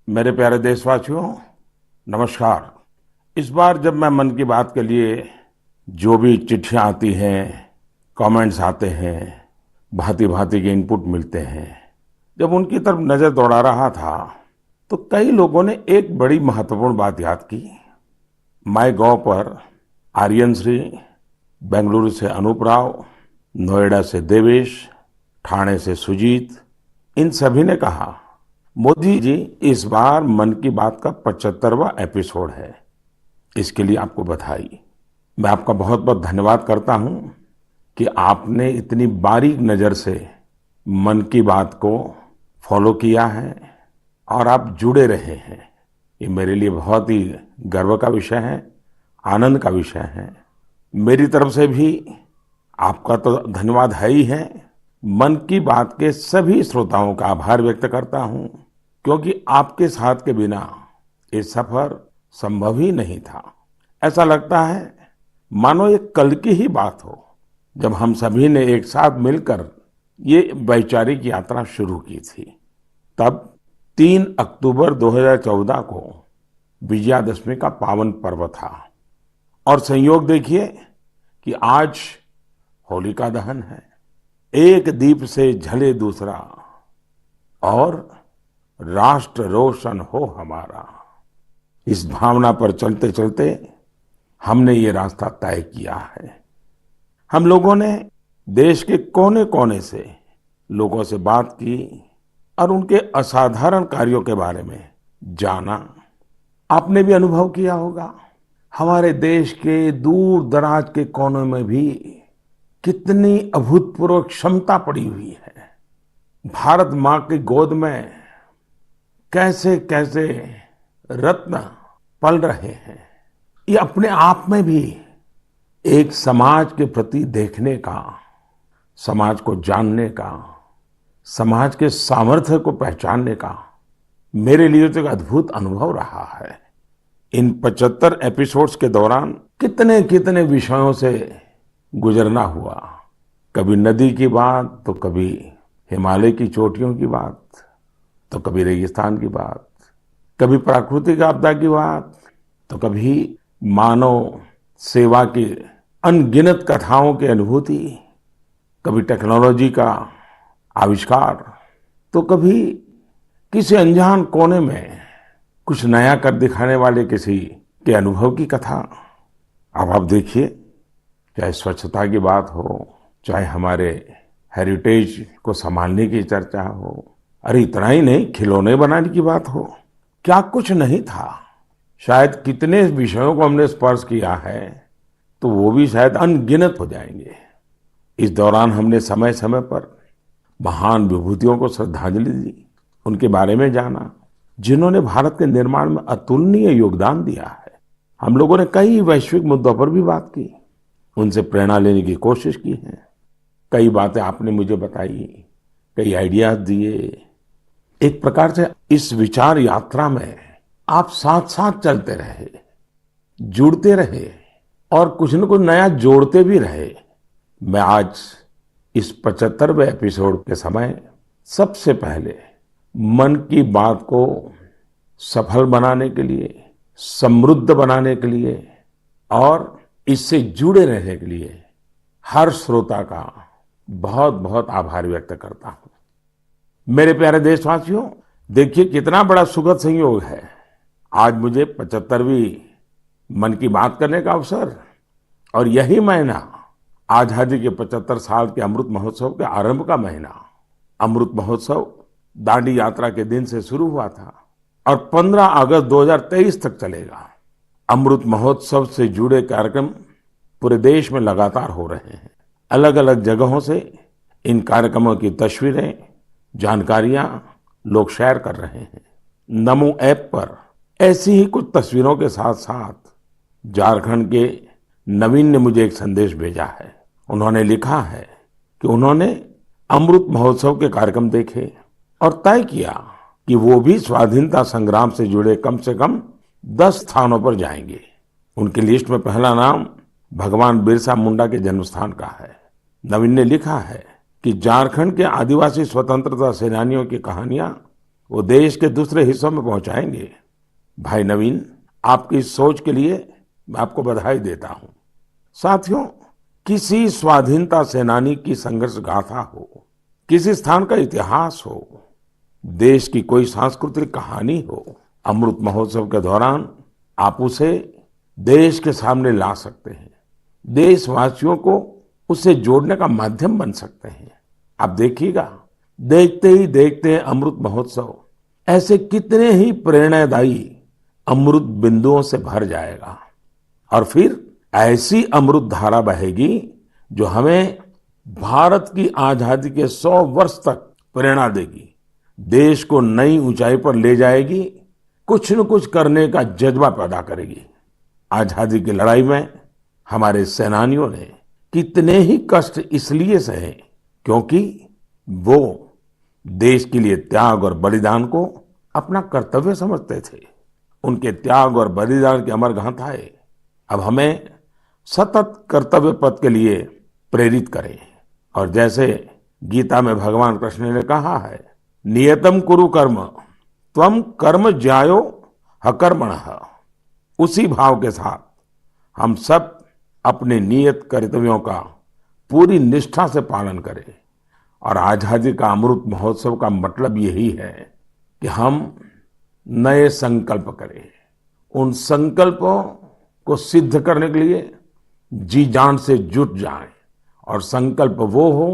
मेरे प्यारे देशवासियों, नमस्कार। इस बार जब मैं मन की बात के लिए जो भी चिट्ठियां आती हैं, कमेंट्स आते हैं, भांति भांति के इनपुट मिलते हैं, जब उनकी तरफ नजर दौड़ा रहा था तो कई लोगों ने एक बड़ी महत्वपूर्ण बात याद की। माई गॉव पर आर्यन श्री, बेंगलुरु से अनूप राव, नोएडा से देवेश, ठाणे से सुजीत, इन सभी ने कहा, मोदी जी, इस बार मन की बात का 75वां एपिसोड है। इसके लिए आपको बधाई। मैं आपका बहुत बहुत धन्यवाद करता हूं कि आपने इतनी बारीक नजर से मन की बात को फॉलो किया है और आप जुड़े रहे हैं। ये मेरे लिए बहुत ही गर्व का विषय है, आनंद का विषय है। मेरी तरफ से भी आपका तो धन्यवाद है ही है। मन की बात के सभी श्रोताओं का आभार व्यक्त करता हूं, क्योंकि आपके साथ के बिना ये सफर संभव ही नहीं था। ऐसा लगता है मानो ये कल की ही बात हो, जब हम सभी ने एक साथ मिलकर ये वैचारिक यात्रा शुरू की थी। तब 3 अक्टूबर 2014 को विजयादशमी का पावन पर्व था और संयोग देखिए कि आज होलिका दहन है। एक दीप से जले दूसरा और राष्ट्र रोशन हो हमारा। इस भावना पर चलते चलते हमने ये रास्ता तय किया है। हम लोगों ने देश के कोने कोने से लोगों से बात की और उनके असाधारण कार्यों के बारे में जाना। आपने भी अनुभव किया होगा, हमारे देश के दूर दराज के कोनों में भी कितनी अभूतपूर्व क्षमता पड़ी हुई है। भारत माँ की गोद में कैसे कैसे रत्न पल रहे हैं। ये अपने आप में भी एक समाज के प्रति देखने का, समाज को जानने का, समाज के सामर्थ्य को पहचानने का मेरे लिए तो एक अद्भुत अनुभव रहा है। इन 75 एपिसोड्स के दौरान कितने कितने विषयों से गुजरना हुआ। कभी नदी की बात, तो कभी हिमालय की चोटियों की बात, तो कभी रेगिस्तान की बात, कभी प्राकृतिक आपदा की बात, तो कभी मानव सेवा की अनगिनत कथाओं की अनुभूति, कभी टेक्नोलॉजी का आविष्कार, तो कभी किसी अनजान कोने में कुछ नया कर दिखाने वाले किसी के अनुभव की कथा। अब आप देखिए, चाहे स्वच्छता की बात हो, चाहे हमारे हेरिटेज को संभालने की चर्चा हो, अरे इतना ही नहीं, खिलौने बनाने की बात हो, क्या कुछ नहीं था। शायद कितने विषयों को हमने स्पर्श किया है, तो वो भी शायद अनगिनत हो जाएंगे। इस दौरान हमने समय समय पर महान विभूतियों को श्रद्धांजलि दी, उनके बारे में जाना, जिन्होंने भारत के निर्माण में अतुलनीय योगदान दिया है। हम लोगों ने कई वैश्विक मुद्दों पर भी बात की, उनसे प्रेरणा लेने की कोशिश की है। कई बातें आपने मुझे बताई, कई आइडियाज दिए। एक प्रकार से इस विचार यात्रा में आप साथ साथ चलते रहे, जुड़ते रहे और कुछ न कुछ नया जोड़ते भी रहे। मैं आज इस 75वें एपिसोड के समय सबसे पहले मन की बात को सफल बनाने के लिए, समृद्ध बनाने के लिए और इससे जुड़े रहने के लिए हर श्रोता का बहुत बहुत आभार व्यक्त करता हूं। मेरे प्यारे देशवासियों, देखिए कितना बड़ा सुखद संयोग है। आज मुझे 75वीं मन की बात करने का अवसर, और यही महीना आजादी के 75 साल के अमृत महोत्सव के आरंभ का महीना। अमृत महोत्सव दांडी यात्रा के दिन से शुरू हुआ था और 15 अगस्त 2023 तक चलेगा। अमृत महोत्सव से जुड़े कार्यक्रम पूरे देश में लगातार हो रहे हैं। अलग अलग जगहों से इन कार्यक्रमों की तस्वीरें, जानकारियां लोग शेयर कर रहे हैं। नमो ऐप पर ऐसी ही कुछ तस्वीरों के साथ साथ झारखंड के नवीन ने मुझे एक संदेश भेजा है। उन्होंने लिखा है कि उन्होंने अमृत महोत्सव के कार्यक्रम देखे और तय किया कि वो भी स्वाधीनता संग्राम से जुड़े कम से कम 10 स्थानों पर जाएंगे। उनकी लिस्ट में पहला नाम भगवान बिरसा मुंडा के जन्मस्थान का है। नवीन ने लिखा है कि झारखंड के आदिवासी स्वतंत्रता सेनानियों की कहानियां वो देश के दूसरे हिस्सों में पहुंचाएंगे। भाई नवीन, आपकी इस सोच के लिए मैं आपको बधाई देता हूं। साथियों, किसी स्वाधीनता सेनानी की संघर्ष गाथा हो, किसी स्थान का इतिहास हो, देश की कोई सांस्कृतिक कहानी हो, अमृत महोत्सव के दौरान आप उसे देश के सामने ला सकते हैं, देशवासियों को उससे जोड़ने का माध्यम बन सकते हैं। आप देखिएगा, देखते ही देखते अमृत महोत्सव ऐसे कितने ही प्रेरणादायी अमृत बिंदुओं से भर जाएगा और फिर ऐसी अमृत धारा बहेगी जो हमें भारत की आजादी के 100 वर्ष तक प्रेरणा देगी, देश को नई ऊंचाई पर ले जाएगी, कुछ न कुछ करने का जज्बा पैदा करेगी। आजादी की लड़ाई में हमारे सेनानियों ने कितने ही कष्ट इसलिए सहे क्योंकि वो देश के लिए त्याग और बलिदान को अपना कर्तव्य समझते थे। उनके त्याग और बलिदान की अमर गाथाएं अब हमें सतत कर्तव्य पथ के लिए प्रेरित करें। और जैसे गीता में भगवान कृष्ण ने कहा है, नियतम कुरु कर्म त्वम कर्म ज्यायो हकर्मणः, उसी भाव के साथ हम सब अपने नियत कर्तव्यों का पूरी निष्ठा से पालन करें। और आजादी का अमृत महोत्सव का मतलब यही है कि हम नए संकल्प करें, उन संकल्पों को सिद्ध करने के लिए जी जान से जुट जाएं। और संकल्प वो हो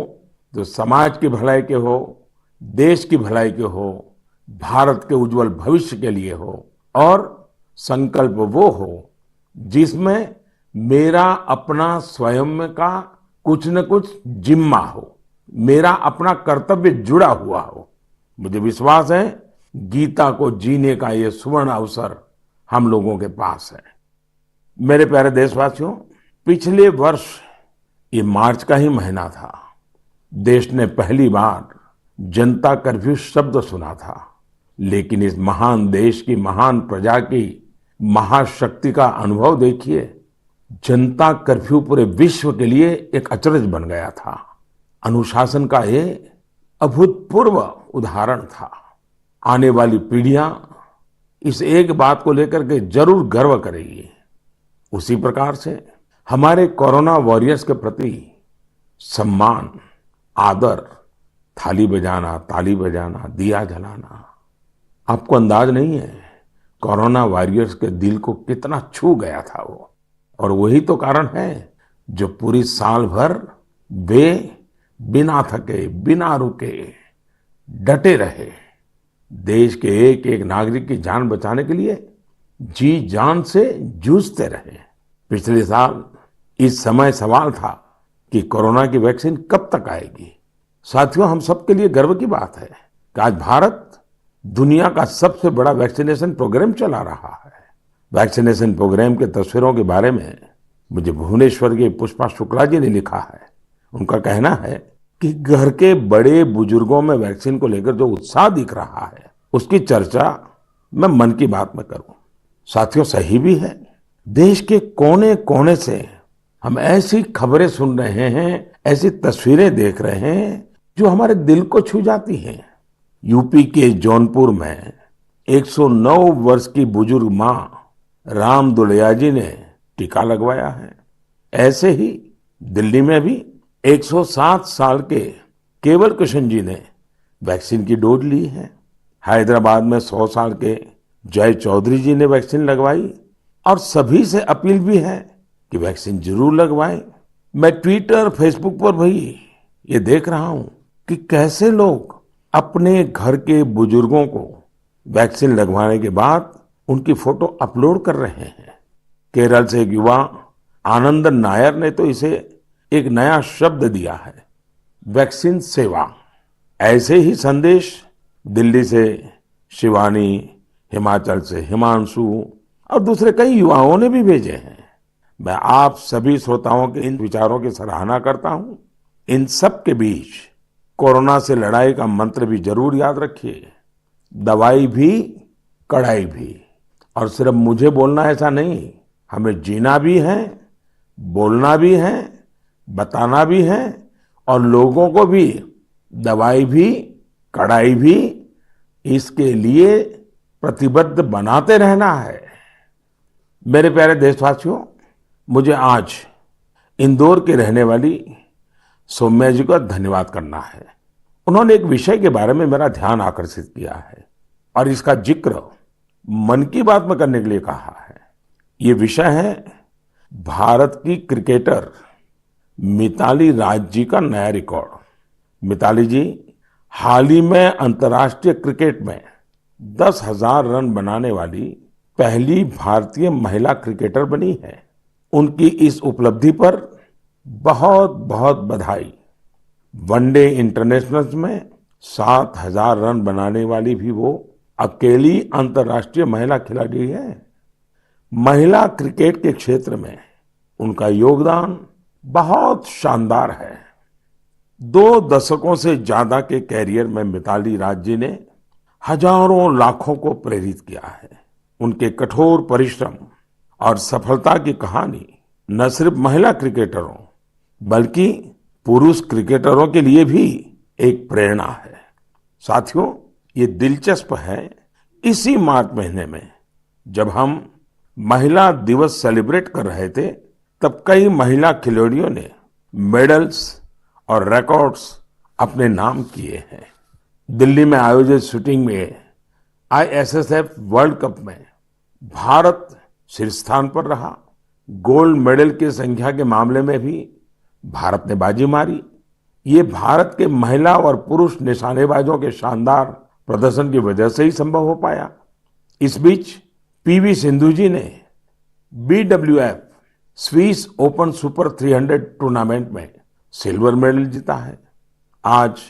जो समाज की भलाई के हो, देश की भलाई के हो, भारत के उज्जवल भविष्य के लिए हो। और संकल्प वो हो जिसमें मेरा अपना स्वयं का कुछ न कुछ जिम्मा हो, मेरा अपना कर्तव्य जुड़ा हुआ हो। मुझे विश्वास है गीता को जीने का ये सुवर्ण अवसर हम लोगों के पास है। मेरे प्यारे देशवासियों, पिछले वर्ष ये मार्च का ही महीना था, देश ने पहली बार जनता कर्फ्यू शब्द सुना था। लेकिन इस महान देश की महान प्रजा की महाशक्ति का अनुभव देखिए, जनता कर्फ्यू पूरे विश्व के लिए एक अचरज बन गया था। अनुशासन का ये अभूतपूर्व उदाहरण था। आने वाली पीढ़ियां इस एक बात को लेकर के जरूर गर्व करेगी। उसी प्रकार से हमारे कोरोना वॉरियर्स के प्रति सम्मान, आदर, थाली बजाना, ताली बजाना, दिया जलाना, आपको अंदाज नहीं है कोरोना वॉरियर्स के दिल को कितना छू गया था वो। और वही तो कारण है जो पूरी साल भर वे बिना थके, बिना रुके डटे रहे, देश के एक एक नागरिक की जान बचाने के लिए जी जान से जूझते रहे। पिछले साल इस समय सवाल था कि कोरोना की वैक्सीन कब तक आएगी। साथियों, हम सबके लिए गर्व की बात है कि आज भारत दुनिया का सबसे बड़ा वैक्सीनेशन प्रोग्राम चला रहा है। वैक्सीनेशन प्रोग्राम के तस्वीरों के बारे में मुझे भुवनेश्वर के पुष्पा शुक्ला जी ने लिखा है। उनका कहना है कि घर के बड़े बुजुर्गों में वैक्सीन को लेकर जो उत्साह दिख रहा है, उसकी चर्चा मैं मन की बात में करूं। साथियों, सही भी है, देश के कोने कोने से हम ऐसी खबरें सुन रहे हैं, ऐसी तस्वीरें देख रहे हैं जो हमारे दिल को छू जाती हैं। यूपी के जौनपुर में 109 वर्ष की बुजुर्ग मां राम दुलैया जी ने टीका लगवाया है। ऐसे ही दिल्ली में भी 107 साल के केवल कृष्ण जी ने वैक्सीन की डोज ली है। हैदराबाद में 100 साल के जय चौधरी जी ने वैक्सीन लगवाई। और सभी से अपील भी है कि वैक्सीन जरूर लगवाएं। मैं ट्विटर, फेसबुक पर भी ये देख रहा हूं कि कैसे लोग अपने घर के बुजुर्गों को वैक्सीन लगवाने के बाद उनकी फोटो अपलोड कर रहे हैं। केरल से एक युवा आनंदन नायर ने तो इसे एक नया शब्द दिया है, वैक्सीन सेवा। ऐसे ही संदेश दिल्ली से शिवानी, हिमाचल से हिमांशु और दूसरे कई युवाओं ने भी भेजे हैं। मैं आप सभी श्रोताओं के इन विचारों की सराहना करता हूं। इन सब के बीच कोरोना से लड़ाई का मंत्र भी जरूर याद रखिए, दवाई भी कड़ाई भी। और सिर्फ मुझे बोलना ऐसा नहीं, हमें जीना भी है, बोलना भी है, बताना भी है और लोगों को भी दवाई भी, कड़ाई भी, इसके लिए प्रतिबद्ध बनाते रहना है। मेरे प्यारे देशवासियों, मुझे आज इंदौर की रहने वाली सौम्या जी का धन्यवाद करना है। उन्होंने एक विषय के बारे में मेरा ध्यान आकर्षित किया है और इसका जिक्र मन की बात में करने के लिए कहा है। ये विषय है भारत की क्रिकेटर मिताली राज जी का नया रिकॉर्ड। मिताली जी हाल ही में अंतर्राष्ट्रीय क्रिकेट में 10,000 रन बनाने वाली पहली भारतीय महिला क्रिकेटर बनी है। उनकी इस उपलब्धि पर बहुत बहुत बधाई। वनडे इंटरनेशनल्स में 7,000 रन बनाने वाली भी वो अकेली अंतर्राष्ट्रीय महिला खिलाड़ी है। महिला क्रिकेट के क्षेत्र में उनका योगदान बहुत शानदार है। 2 दशकों से ज्यादा के कैरियर में मिताली राज जी ने हजारों लाखों को प्रेरित किया है। उनके कठोर परिश्रम और सफलता की कहानी न सिर्फ महिला क्रिकेटरों बल्कि पुरुष क्रिकेटरों के लिए भी एक प्रेरणा है। साथियों, ये दिलचस्प है, इसी मार्च महीने में जब हम महिला दिवस सेलिब्रेट कर रहे थे तब कई महिला खिलाड़ियों ने मेडल्स और रिकॉर्ड्स अपने नाम किए हैं। दिल्ली में आयोजित शूटिंग में आईएसएसएफ वर्ल्ड कप में भारत शीर्ष स्थान पर रहा। गोल्ड मेडल की संख्या के मामले में भी भारत ने बाजी मारी। ये भारत के महिला और पुरुष निशानेबाजों के शानदार प्रदर्शन की वजह से ही संभव हो पाया। इस बीच पीवी सिंधु जी ने BWF Swiss open super 300 tournament में सिल्वर मेडल जीता है। आज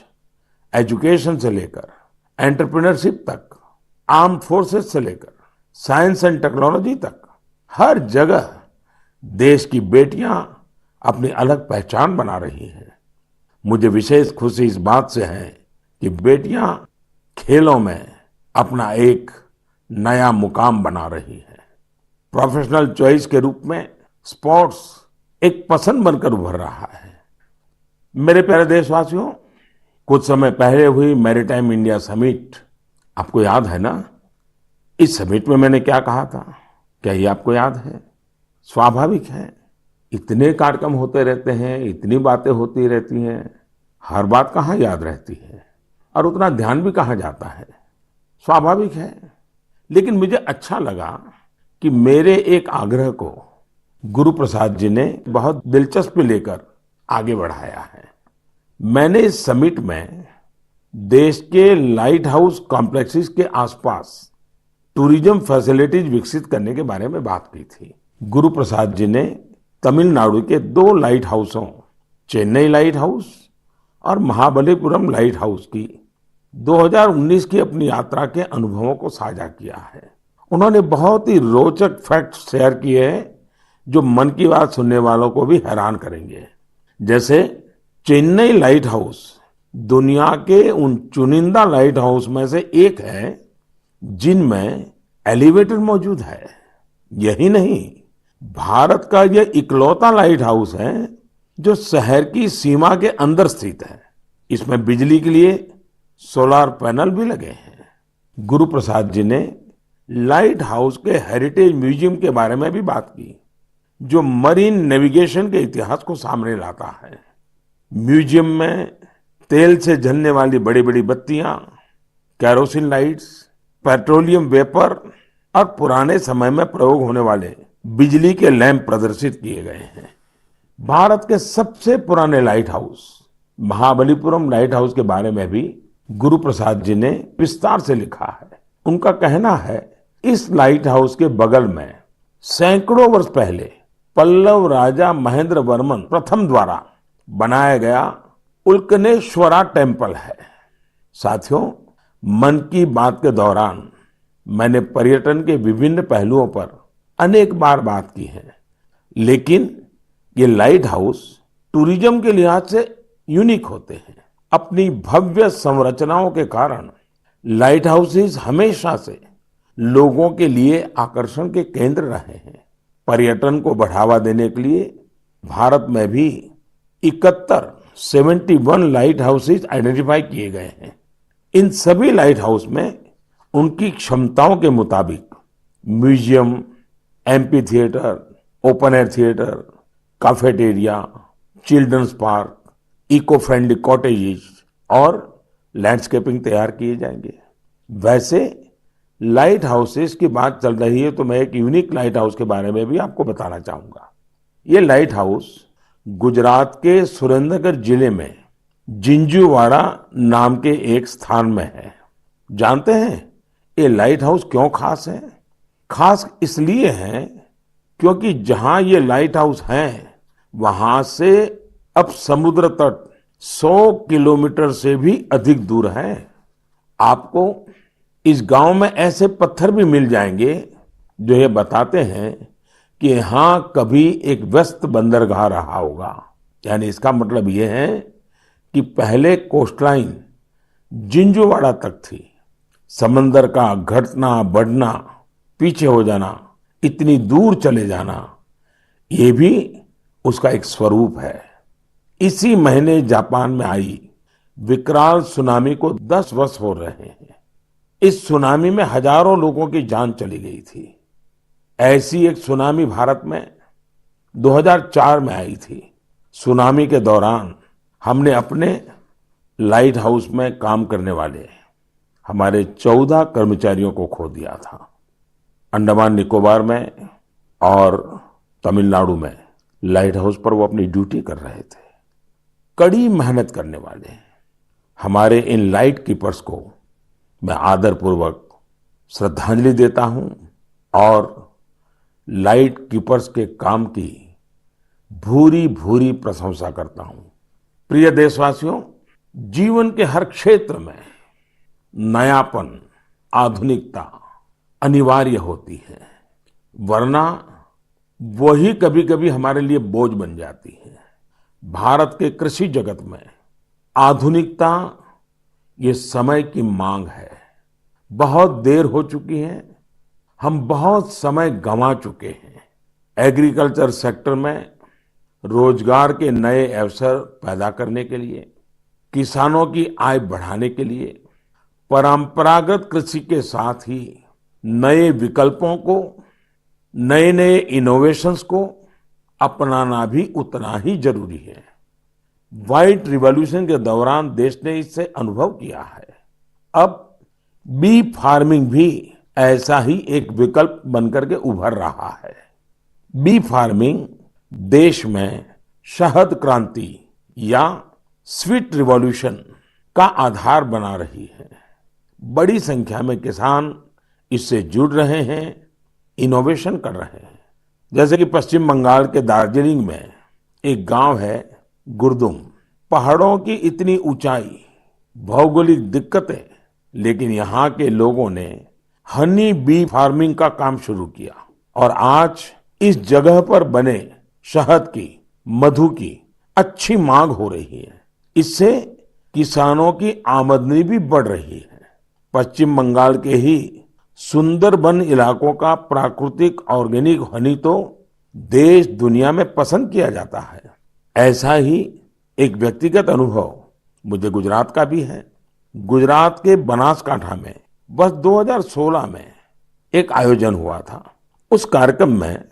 एजुकेशन से लेकर एंटरप्रेन्योरशिप तक, आर्म्ड फोर्सेस से लेकर साइंस एंड टेक्नोलॉजी तक हर जगह देश की बेटियां अपनी अलग पहचान बना रही हैं। मुझे विशेष खुशी इस बात से है कि बेटियां खेलों में अपना एक नया मुकाम बना रही हैं। प्रोफेशनल चॉइस के रूप में स्पोर्ट्स एक पसंद बनकर उभर रहा है। मेरे प्यारे देशवासियों, कुछ समय पहले हुई मैरीटाइम इंडिया समिट आपको याद है ना? इस समिट में मैंने क्या कहा था, क्या ये आपको याद है? स्वाभाविक है, इतने कार्यक्रम होते रहते हैं, इतनी बातें होती रहती हैं, हर बात कहाँ याद रहती है और उतना ध्यान भी कहाँ जाता है। स्वाभाविक है, लेकिन मुझे अच्छा लगा कि मेरे एक आग्रह को गुरु प्रसाद जी ने बहुत दिलचस्पी लेकर आगे बढ़ाया है। मैंने इस समिट में देश के लाइट हाउस कॉम्प्लेक्सेस के आसपास टूरिज्म फैसिलिटीज विकसित करने के बारे में बात की थी। गुरु प्रसाद जी ने तमिलनाडु के 2 लाइट हाउसों, चेन्नई लाइट हाउस और महाबलीपुरम लाइट हाउस की 2019 की अपनी यात्रा के अनुभवों को साझा किया है। उन्होंने बहुत ही रोचक फैक्ट्स शेयर किए हैं जो मन की बात सुनने वालों को भी हैरान करेंगे। जैसे चेन्नई लाइट हाउस दुनिया के उन चुनिंदा लाइट हाउस में से एक है जिनमें एलिवेटर मौजूद है। यही नहीं, भारत का यह इकलौता लाइट हाउस है जो शहर की सीमा के अंदर स्थित है। इसमें बिजली के लिए सोलर पैनल भी लगे हैं। गुरु प्रसाद जी ने लाइट हाउस के हेरिटेज म्यूजियम के बारे में भी बात की, जो मरीन नेविगेशन के इतिहास को सामने लाता है। म्यूजियम में तेल से जलने वाली बड़ी बड़ी बत्तियां, कैरोसिन लाइट्स, पेट्रोलियम वेपर और पुराने समय में प्रयोग होने वाले बिजली के लैंप प्रदर्शित किए गए हैं। भारत के सबसे पुराने light house Mahabalipuram light house के बारे में भी गुरु प्रसाद जी ने विस्तार से लिखा है। उनका कहना है, इस लाइट हाउस के बगल में सैकड़ों वर्ष पहले पल्लव राजा महेंद्र वर्मन प्रथम द्वारा बनाया गया उल्कनेश्वरा टेम्पल है। साथियों, मन की बात के दौरान मैंने पर्यटन के विभिन्न पहलुओं पर अनेक बार बात की है, लेकिन ये लाइट हाउस टूरिज्म के लिहाज से यूनिक होते हैं। अपनी भव्य संरचनाओं के कारण लाइट हाउसेस हमेशा से लोगों के लिए आकर्षण के केंद्र रहे हैं। पर्यटन को बढ़ावा देने के लिए भारत में भी 71 लाइट हाउसेस आइडेंटिफाई किए गए हैं। इन सभी लाइट हाउस में उनकी क्षमताओं के मुताबिक museum, amphitheatre, open air theatre, cafeteria, childrens park, eco friendly cottages और लैंडस्केपिंग तैयार किए जाएंगे। वैसे लाइट हाउसेस की बात चल रही है तो मैं एक यूनिक लाइट हाउस के बारे में भी आपको बताना चाहूंगा। ये लाइट हाउस गुजरात के सुरेंद्रनगर जिले में जिंजूवाड़ा नाम के एक स्थान में है। जानते हैं ये लाइट हाउस क्यों खास है? खास इसलिए है क्योंकि जहां ये लाइट हाउस है वहां से अब समुद्र तट 100 किलोमीटर से भी अधिक दूर है। आपको इस गांव में ऐसे पत्थर भी मिल जाएंगे जो ये बताते हैं कि यहां कभी एक व्यस्त बंदरगाह रहा होगा। यानी इसका मतलब ये है कि पहले कोस्टलाइन जिंजूवाड़ा तक थी। समंदर का घटना बढ़ना, पीछे हो जाना, इतनी दूर चले जाना, ये भी उसका एक स्वरूप है। इसी महीने जापान में आई विकराल सुनामी को 10 वर्ष हो रहे हैं। इस सुनामी में हजारों लोगों की जान चली गई थी। ऐसी एक सुनामी भारत में 2004 में आई थी। सुनामी के दौरान हमने अपने लाइट हाउस में काम करने वाले हमारे 14 कर्मचारियों को खो दिया था। अंडमान निकोबार में और तमिलनाडु में लाइट हाउस पर वो अपनी ड्यूटी कर रहे थे। कड़ी मेहनत करने वाले हमारे इन लाइट कीपर्स को मैं आदरपूर्वक श्रद्धांजलि देता हूं और लाइट कीपर्स के काम की भूरी भूरी प्रशंसा करता हूं। प्रिय देशवासियों, जीवन के हर क्षेत्र में नयापन, आधुनिकता अनिवार्य होती है, वरना वही कभी कभी हमारे लिए बोझ बन जाती है। भारत के कृषि जगत में आधुनिकता ये समय की मांग है। बहुत देर हो चुकी है, हम बहुत समय गंवा चुके हैं। एग्रीकल्चर सेक्टर में रोजगार के नए अवसर पैदा करने के लिए, किसानों की आय बढ़ाने के लिए परंपरागत कृषि के साथ ही नए विकल्पों को, नए नए इनोवेशंस को अपनाना भी उतना ही जरूरी है। व्हाइट रिवॉल्यूशन के दौरान देश ने इससे अनुभव किया है। अब बी फार्मिंग भी ऐसा ही एक विकल्प बनकर के उभर रहा है। बी फार्मिंग देश में शहद क्रांति या स्वीट रिवॉल्यूशन का आधार बना रही है। बड़ी संख्या में किसान इससे जुड़ रहे हैं, इनोवेशन कर रहे हैं। जैसे कि पश्चिम बंगाल के दार्जिलिंग में एक गांव है गुरदुम। पहाड़ों की इतनी ऊंचाई, भौगोलिक दिक्कतें, लेकिन यहाँ के लोगों ने हनी बी फार्मिंग का काम शुरू किया और आज इस जगह पर बने शहद की, मधु की अच्छी मांग हो रही है। इससे किसानों की आमदनी भी बढ़ रही है। पश्चिम बंगाल के ही सुंदरबन इलाकों का प्राकृतिक ऑर्गेनिक हनी तो देश दुनिया में पसंद किया जाता है। ऐसा ही एक व्यक्तिगत अनुभव मुझे गुजरात का भी है। गुजरात के बनासकांठा में वर्ष 2016 में एक आयोजन हुआ था। उस कार्यक्रम में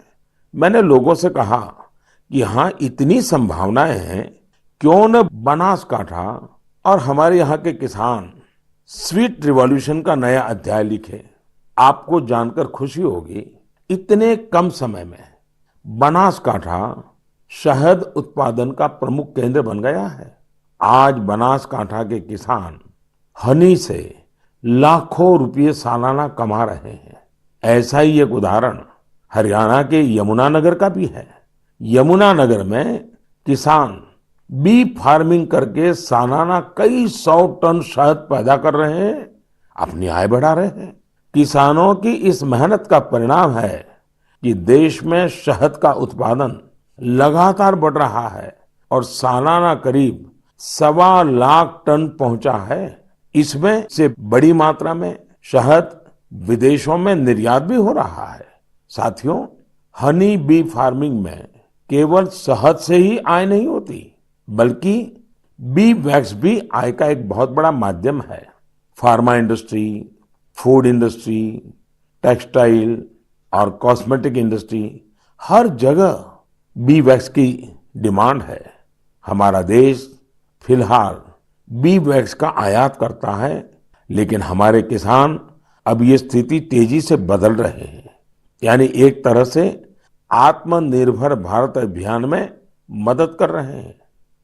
मैंने लोगों से कहा कि यहाँ इतनी संभावनाएं हैं, क्यों न बनासकांठा और हमारे यहाँ के किसान स्वीट रिवॉल्यूशन का नया अध्याय लिखे। आपको जानकर खुशी होगी, इतने कम समय में बनासकांठा शहद उत्पादन का प्रमुख केंद्र बन गया है। आज बनासकांठा के किसान हनी से लाखों रुपये सालाना कमा रहे हैं। ऐसा ही एक उदाहरण हरियाणा के यमुनानगर का भी है। यमुनानगर में किसान बी फार्मिंग करके सालाना कई 100 टन शहद पैदा कर रहे हैं, अपनी आय बढ़ा रहे हैं। किसानों की इस मेहनत का परिणाम है कि देश में शहद का उत्पादन लगातार बढ़ रहा है और सालाना करीब 1.25 लाख टन पहुंचा है। इसमें से बड़ी मात्रा में शहद विदेशों में निर्यात भी हो रहा है। साथियों, हनी बी फार्मिंग में केवल शहद से ही आय नहीं होती, बल्कि बी वैक्स भी आय का एक बहुत बड़ा माध्यम है। Pharma industry, food industry, textile और कॉस्मेटिक इंडस्ट्री, हर जगह बी वैक्स की डिमांड है। हमारा देश फिलहाल बी वैक्स का आयात करता है, लेकिन हमारे किसान अब ये स्थिति तेजी से बदल रहे हैं। यानी एक तरह से आत्मनिर्भर भारत अभियान में मदद कर रहे हैं।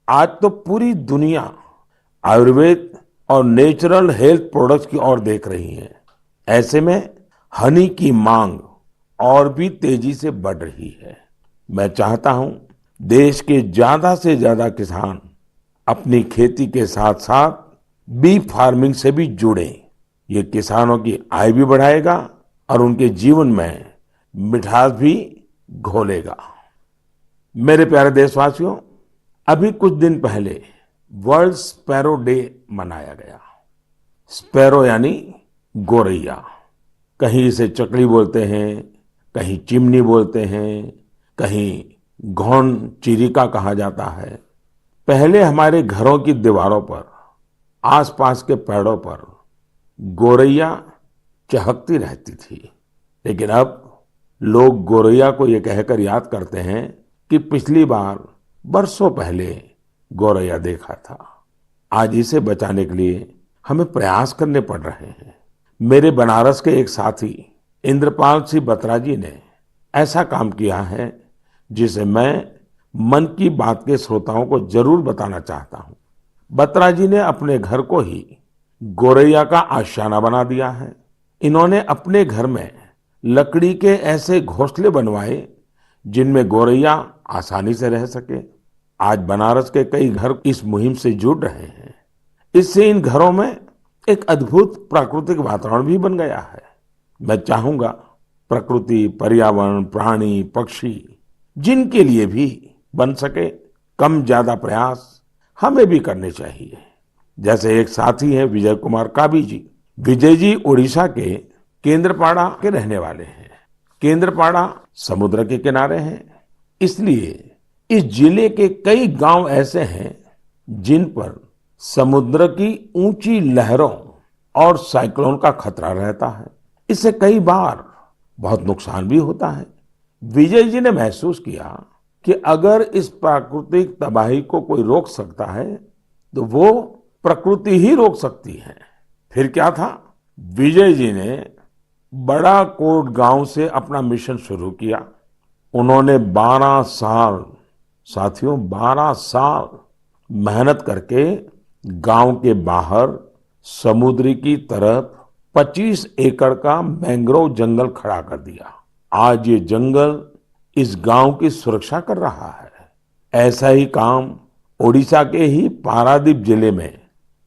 आज तो पूरी दुनिया आयुर्वेद और नेचुरल हेल्थ प्रोडक्ट्स की ओर देख रही है। ऐसे में हनी की मांग और भी तेजी से बढ़ रही है। मैं चाहता हूं देश के ज्यादा से ज्यादा किसान अपनी खेती के साथ साथ बी फार्मिंग से भी जुड़ें। ये किसानों की आय भी बढ़ाएगा और उनके जीवन में मिठास भी घोलेगा। मेरे प्यारे देशवासियों, अभी कुछ दिन पहले वर्ल्ड स्पैरो डे मनाया गया। स्पैरो यानी गोरैया। कहीं इसे चकली बोलते हैं, कहीं चिमनी बोलते हैं, कहीं घौन चिरिका कहा जाता है। पहले हमारे घरों की दीवारों पर, आसपास के पेड़ों पर गोरैया चहकती रहती थी। लेकिन अब लोग गोरैया को ये कहकर याद करते हैं कि पिछली बार बरसों पहले गोरैया देखा था। आज इसे बचाने के लिए हमें प्रयास करने पड़ रहे हैं। मेरे बनारस के एक साथी इंद्रपाल सिंह बत्रा जी ने ऐसा काम किया है जिसे मैं मन की बात के श्रोताओं को जरूर बताना चाहता हूं। बत्रा जी ने अपने घर को ही गोरैया का आशियाना बना दिया है। इन्होंने अपने घर में लकड़ी के ऐसे घोंसले बनवाए जिनमें गोरैया आसानी से रह सके। आज बनारस के कई घर इस मुहिम से जुड़ रहे हैं। इससे इन घरों में एक अद्भुत प्राकृतिक वातावरण भी बन गया है। मैं चाहूंगा प्रकृति, पर्यावरण, प्राणी, पक्षी जिनके लिए भी बन सके, कम ज्यादा प्रयास हमें भी करने चाहिए। जैसे एक साथी है विजय कुमार काबी जी। विजय जी उड़ीसा के केंद्रपाड़ा के रहने वाले हैं। केंद्रपाड़ा समुद्र के किनारे है, इसलिए इस जिले के कई गांव ऐसे हैं जिन पर समुद्र की ऊंची लहरों और साइक्लोन का खतरा रहता है। इससे कई बार बहुत नुकसान भी होता है। विजय जी ने महसूस किया कि अगर इस प्राकृतिक तबाही को कोई रोक सकता है तो वो प्रकृति ही रोक सकती है। फिर क्या था, विजय जी ने बड़ा कोट गांव से अपना मिशन शुरू किया। उन्होंने 12 साल, साथियों 12 साल मेहनत करके गांव के बाहर समुद्र की तरफ 25 एकड़ का मैंग्रोव जंगल खड़ा कर दिया। आज ये जंगल इस गांव की सुरक्षा कर रहा है। ऐसा ही काम ओडिशा के ही पारादीप जिले में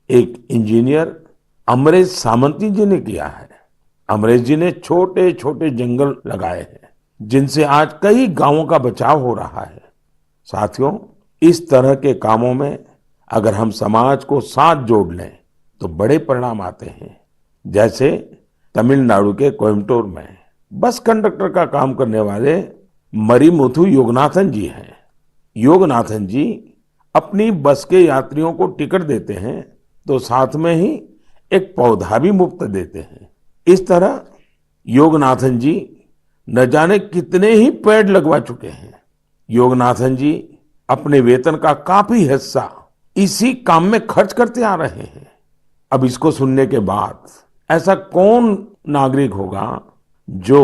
एक इंजीनियर अमरेश सामंती जी ने किया है। अमरेश जी ने छोटे छोटे जंगल लगाए हैं जिनसे आज कई गांवों का बचाव हो रहा है। साथियों, इस तरह के कामों में अगर हम समाज को साथ जोड़ लें तो बड़े परिणाम आते हैं। जैसे तमिलनाडु के कोयम्बटूर में बस कंडक्टर का काम करने वाले मरिमुथु योगनाथन जी हैं। योगनाथन जी अपनी बस के यात्रियों को टिकट देते हैं तो साथ में ही एक पौधा भी मुफ्त देते हैं। इस तरह योगनाथन जी न जाने कितने ही पेड़ लगवा चुके हैं। योगनाथन जी अपने वेतन का काफी हिस्सा इसी काम में खर्च करते आ रहे हैं। अब इसको सुनने के बाद ऐसा कौन नागरिक होगा जो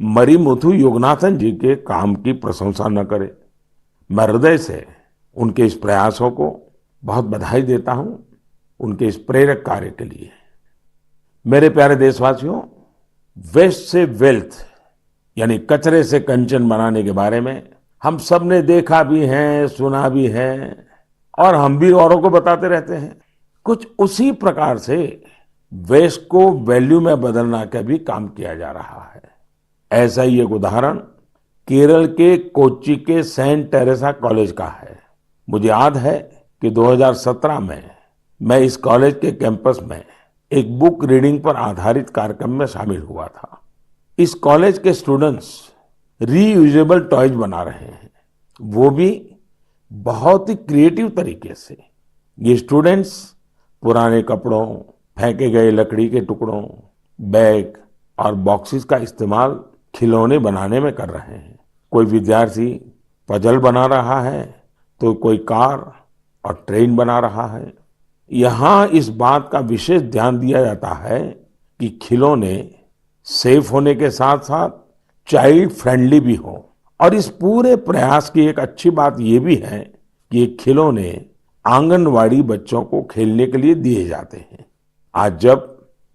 मरिमुथु योगनाथन जी के काम की प्रशंसा न करे। मैं हृदय से उनके इस प्रयासों को बहुत बधाई देता हूं, उनके इस प्रेरक कार्य के लिए। मेरे प्यारे देशवासियों, वेस्ट से वेल्थ यानी कचरे से कंचन बनाने के बारे में हम सब ने देखा भी है, सुना भी है और हम भी औरों को बताते रहते हैं। कुछ उसी प्रकार से वेस्ट को वैल्यू में बदलना का भी काम किया जा रहा है। ऐसा ही एक उदाहरण केरल के कोच्चि के सेंट टेरेसा कॉलेज का है। मुझे याद है कि 2017 में मैं इस कॉलेज के कैंपस में एक बुक रीडिंग पर आधारित कार्यक्रम में शामिल हुआ था। इस कॉलेज के स्टूडेंट्स रीयूजेबल टॉयज बना रहे हैं, वो भी बहुत ही क्रिएटिव तरीके से। ये स्टूडेंट्स पुराने कपड़ों, फेंके गए लकड़ी के टुकड़ों बैग और बॉक्सेस का इस्तेमाल खिलौने बनाने में कर रहे हैं। कोई विद्यार्थी पजल बना रहा है तो कोई कार और ट्रेन बना रहा है। यहाँ इस बात का विशेष ध्यान दिया जाता है कि खिलौने सेफ होने के साथ साथ चाइल्ड फ्रेंडली भी हो। और इस पूरे प्रयास की एक अच्छी बात ये भी है कि ये खिलौने आंगनवाड़ी बच्चों को खेलने के लिए दिए जाते हैं। आज जब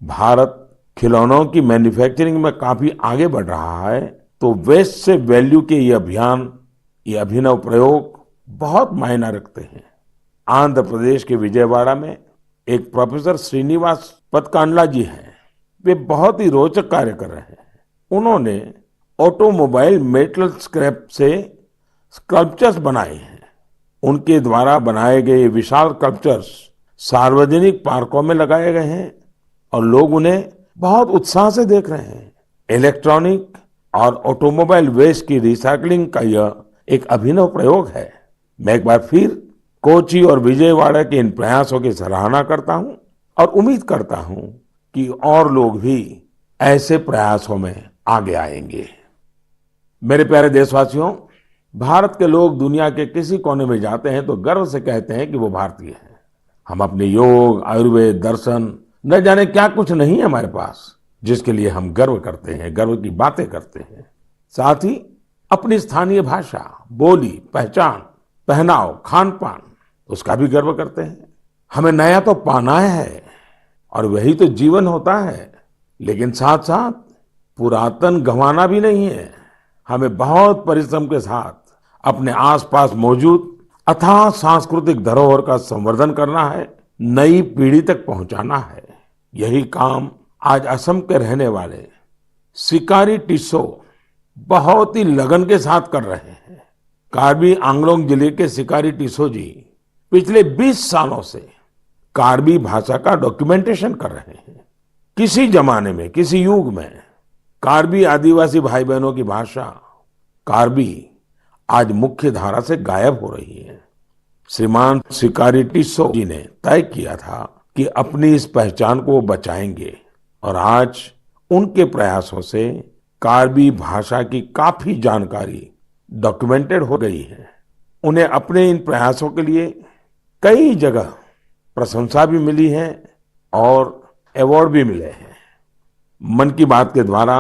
भारत खिलौनों की मैन्युफैक्चरिंग में काफी आगे बढ़ रहा है तो वेस्ट से वैल्यू के ये अभियान, ये अभिनव प्रयोग बहुत मायना रखते हैं। आंध्र प्रदेश के विजयवाड़ा में एक प्रोफेसर श्रीनिवास पदकांडला जी हैं। वे बहुत ही रोचक कार्य कर रहे हैं। उन्होंने ऑटोमोबाइल मेटल स्क्रैप से स्कल्पचर्स बनाए हैं। उनके द्वारा बनाए गए विशाल स्कल्पचर्स सार्वजनिक पार्कों में लगाए गए हैं और लोग उन्हें बहुत उत्साह से देख रहे हैं। इलेक्ट्रॉनिक और ऑटोमोबाइल वेस्ट की रिसाइकलिंग का यह एक अभिनव प्रयोग है। मैं एक बार फिर कोच्चि और विजयवाड़ा के इन प्रयासों की सराहना करता हूं और उम्मीद करता हूं कि और लोग भी ऐसे प्रयासों में आगे आएंगे। मेरे प्यारे देशवासियों, भारत के लोग दुनिया के किसी कोने में जाते हैं तो गर्व से कहते हैं कि वो भारतीय हैं। हम अपने योग, आयुर्वेद, दर्शन, न जाने क्या कुछ नहीं है हमारे पास जिसके लिए हम गर्व करते हैं, गर्व की बातें करते हैं। साथ ही अपनी स्थानीय भाषा, बोली, पहचान, पहनाव, खान पान, उसका भी गर्व करते हैं। हमें नया तो पाना है और वही तो जीवन होता है, लेकिन साथ साथ पुरातन गंवाना भी नहीं है। हमें बहुत परिश्रम के साथ अपने आसपास मौजूद अथाह सांस्कृतिक धरोहर का संवर्धन करना है, नई पीढ़ी तक पहुंचाना है। यही काम आज असम के रहने वाले सिकारी टिस्सौ बहुत ही लगन के साथ कर रहे हैं। कार्बी आंगलोंग जिले के सिकारी टिस्सौ जी पिछले 20 सालों से कार्बी भाषा का डॉक्यूमेंटेशन कर रहे हैं। किसी जमाने में, किसी युग में कार्बी आदिवासी भाई बहनों की भाषा कार्बी आज मुख्य धारा से गायब हो रही है। श्रीमान सिकारी टिस्सौ जी ने तय किया था कि अपनी इस पहचान को वो बचाएंगे और आज उनके प्रयासों से कार्बी भाषा की काफी जानकारी डॉक्यूमेंटेड हो गई है। उन्हें अपने इन प्रयासों के लिए कई जगह प्रशंसा भी मिली है और अवार्ड भी मिले हैं। मन की बात के द्वारा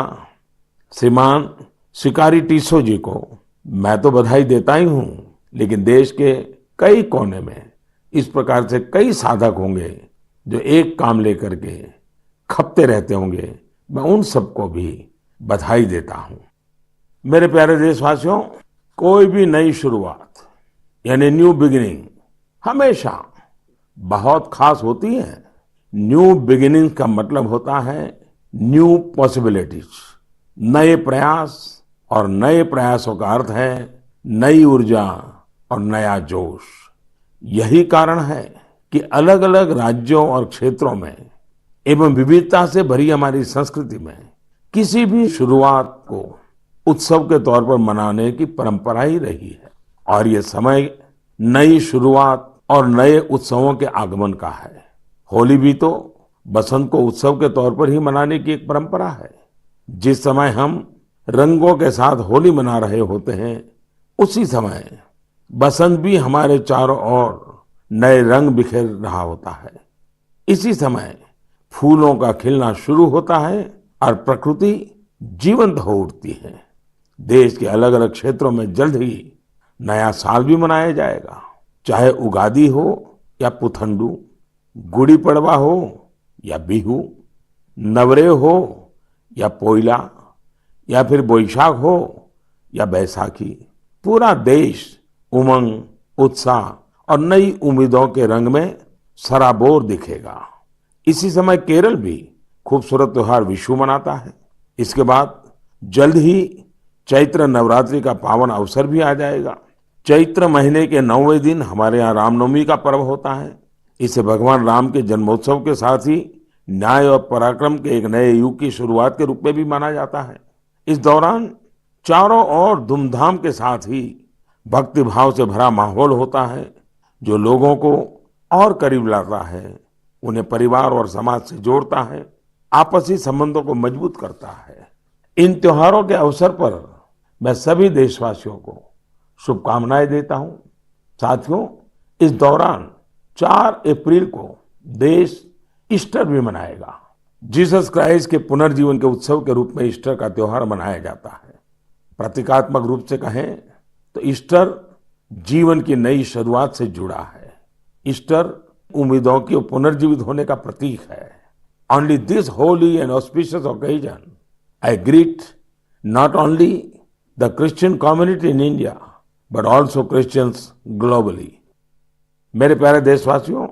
श्रीमान सिकारी टिस्सौ जी को मैं तो बधाई देता ही हूं, लेकिन देश के कई कोने में इस प्रकार से कई साधक होंगे जो एक काम लेकर के खपते रहते होंगे। मैं उन सबको भी बधाई देता हूं। मेरे प्यारे देशवासियों, कोई भी नई शुरुआत यानी न्यू बिगिनिंग हमेशा बहुत खास होती है। न्यू बिगिनिंग का मतलब होता है न्यू पॉसिबिलिटीज, नए प्रयास, और नए प्रयासों का अर्थ है नई ऊर्जा और नया जोश। यही कारण है कि अलग अलग राज्यों और क्षेत्रों में एवं विविधता से भरी हमारी संस्कृति में किसी भी शुरुआत को उत्सव के तौर पर मनाने की परंपरा ही रही है। और ये समय नई शुरुआत और नए उत्सवों के आगमन का है। होली भी तो बसंत को उत्सव के तौर पर ही मनाने की एक परंपरा है। जिस समय हम रंगों के साथ होली मना रहे होते हैं, उसी समय बसंत भी हमारे चारों ओर नए रंग बिखेर रहा होता है। इसी समय फूलों का खिलना शुरू होता है और प्रकृति जीवंत हो उठती है। देश के अलग अलग क्षेत्रों में जल्द ही नया साल भी मनाया जाएगा, चाहे उगादी हो या पुथंडू, गुड़ी पड़वा हो या बिहू, नवरेह हो या पोइला, या फिर बोईशाख हो या बैसाखी। पूरा देश उमंग, उत्साह और नई उम्मीदों के रंग में सराबोर दिखेगा। इसी समय केरल भी खूबसूरत त्योहार विशु मनाता है। इसके बाद जल्द ही चैत्र नवरात्रि का पावन अवसर भी आ जाएगा। चैत्र महीने के 9वें दिन हमारे यहाँ रामनवमी का पर्व होता है। इसे भगवान राम के जन्मोत्सव के साथ ही न्याय और पराक्रम के एक नए युग की शुरुआत के रूप में भी माना जाता है। इस दौरान चारों ओर धूमधाम के साथ ही भक्ति भाव से भरा माहौल होता है, जो लोगों को और करीब लाता है, उन्हें परिवार और समाज से जोड़ता है। आपसी संबंधों को मजबूत करता है। इन त्योहारों के अवसर पर मैं सभी देशवासियों को शुभकामनाएं देता हूं। साथियों, इस दौरान 4 अप्रैल को देश ईस्टर भी मनाएगा। जीसस क्राइस्ट के पुनर्जीवन के उत्सव के रूप में ईस्टर का त्योहार मनाया जाता है। प्रतीकात्मक रूप से कहें तो ईस्टर जीवन की नई शुरुआत से जुड़ा है। ईस्टर उम्मीदों के पुनर्जीवित होने का प्रतीक है। Only this Holi and auspicious occasion I greet not only the Christian community in India but also Christians globally. मेरे प्यारे देशवासियों,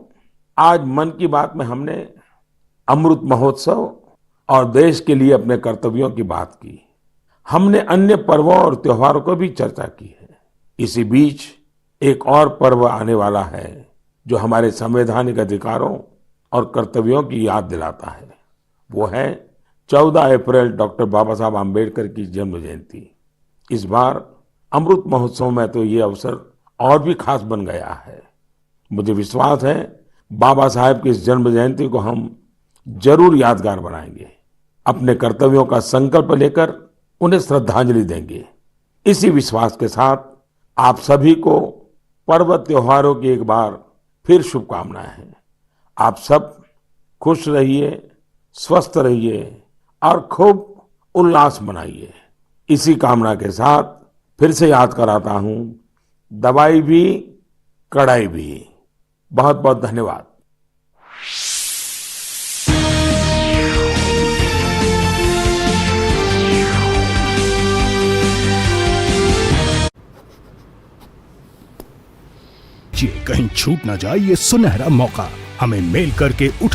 आज मन की बात में हमने अमृत महोत्सव और देश के लिए अपने कर्तव्यों की बात की। हमने अन्य पर्वों और त्योहारों को भी चर्चा की है। इसी बीच एक और पर्व आने वाला है जो हमारे संवैधानिक अधिकारों और कर्तव्यों की याद दिलाता है। वो है 14 अप्रैल डॉक्टर बाबा साहब आम्बेडकर की जन्म जयंती। इस बार अमृत महोत्सव में तो ये अवसर और भी खास बन गया है। मुझे विश्वास है बाबा साहब की इस जन्म जयंती को हम जरूर यादगार बनाएंगे, अपने कर्तव्यों का संकल्प लेकर उन्हें श्रद्धांजलि देंगे। इसी विश्वास के साथ आप सभी को पर्व त्योहारों की एक बार फिर शुभकामनाएं हैं। आप सब खुश रहिए, स्वस्थ रहिए और खूब उल्लास मनाइए। इसी कामना के साथ फिर से याद कराता हूं, दवाई भी कड़ाई भी। बहुत बहुत धन्यवाद। कहीं छूट ना जाए ये सुनहरा मौका। हमें मेल करके उठा